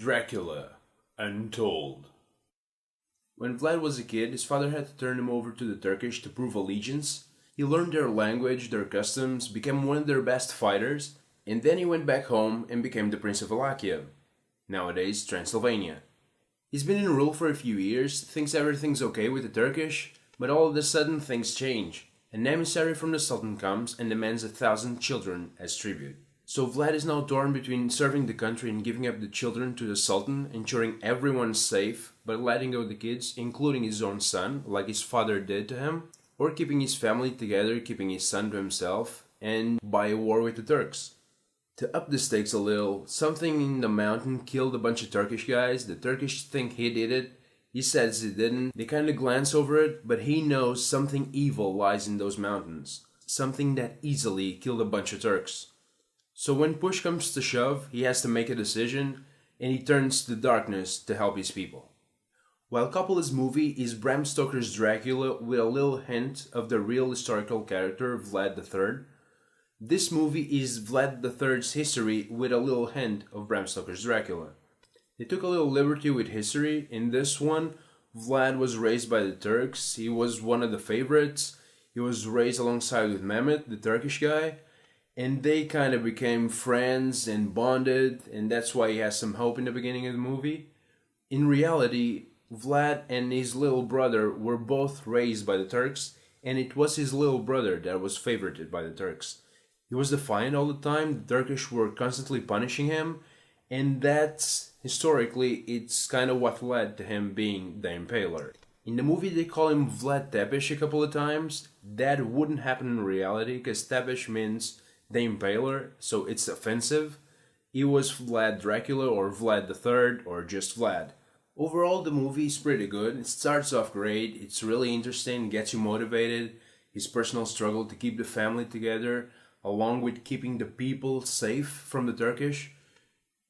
Dracula Untold. When Vlad was a kid, his father had to turn him over to the Turkish to prove allegiance. He learned their language, their customs, became one of their best fighters, and then he went back home and became the Prince of Wallachia, nowadays Transylvania. He's been in rule for a few years, thinks everything's okay with the Turkish, but all of a sudden things change. An emissary from the Sultan comes and demands 1,000 children as tribute. So Vlad is now torn between serving the country and giving up the children to the Sultan, ensuring everyone's safe, but letting go the kids, including his own son, like his father did to him, or keeping his family together, keeping his son to himself, and by a war with the Turks. To up the stakes a little, something in the mountain killed a bunch of Turkish guys. The Turkish think he did it. He says he didn't. They kind of glance over it, but he knows something evil lies in those mountains. Something that easily killed a bunch of Turks. So when push comes to shove, he has to make a decision, and he turns to darkness to help his people. While Coppola's movie is Bram Stoker's Dracula with a little hint of the real historical character Vlad III, this movie is Vlad III's history with a little hint of Bram Stoker's Dracula. They took a little liberty with history. In this one, Vlad was raised by the Turks. He was one of the favorites. He was raised alongside with Mehmet, the Turkish guy. And they kind of became friends and bonded, and that's why he has some hope in the beginning of the movie. In reality, Vlad and his little brother were both raised by the Turks, and it was his little brother that was favorited by the Turks. He was defiant all the time, the Turkish were constantly punishing him, and that's, historically, it's kind of what led to him being the Impaler. In the movie they call him Vlad Tepish a couple of times. That wouldn't happen in reality, because Tepish means the Impaler, so it's offensive. He was Vlad Dracula or Vlad III or just Vlad. Overall, the movie is pretty good. It starts off great, it's really interesting, gets you motivated. His personal struggle to keep the family together, along with keeping the people safe from the Turkish.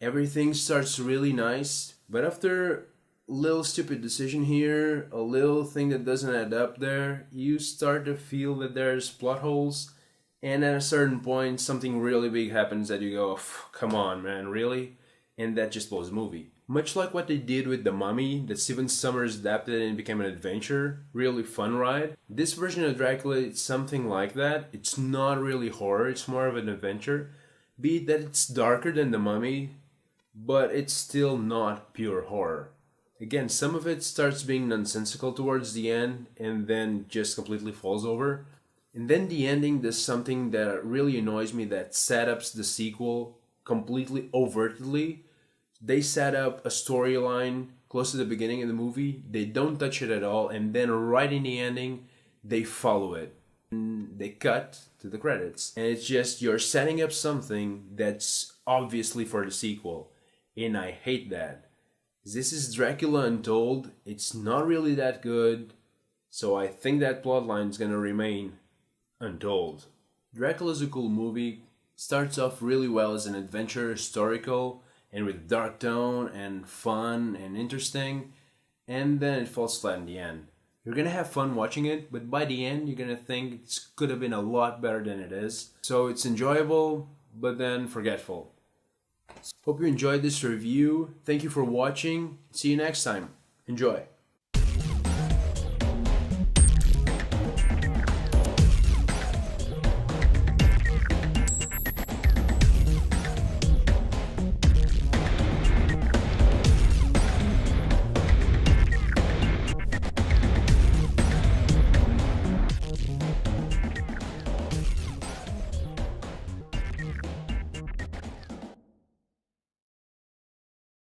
Everything starts really nice, but after a little stupid decision here, a little thing that doesn't add up there, you start to feel that there's plot holes. And at a certain point, something really big happens that you go, come on, man, really? And that just blows the movie. Much like what they did with The Mummy, that Steven Sommers adapted and became an adventure, really fun ride. This version of Dracula is something like that. It's not really horror, it's more of an adventure. Be it that it's darker than The Mummy, but it's still not pure horror. Again, some of it starts being nonsensical towards the end, and then just completely falls over. And then the ending does something that really annoys me, that set up the sequel completely overtly. They set up a storyline close to the beginning of the movie, they don't touch it at all, and then right in the ending, they follow it. And they cut to the credits. And it's just, you're setting up something that's obviously for the sequel. And I hate that. This is Dracula Untold, it's not really that good, so I think that plotline is gonna remain Untold. Dracula's a cool movie, starts off really well as an adventure, historical, and with dark tone and fun and interesting, and then it falls flat in the end. You're gonna have fun watching it, but by the end you're gonna think it could have been a lot better than it is. So it's enjoyable, but then forgetful. Hope you enjoyed this review. Thank you for watching. See you next time. Enjoy.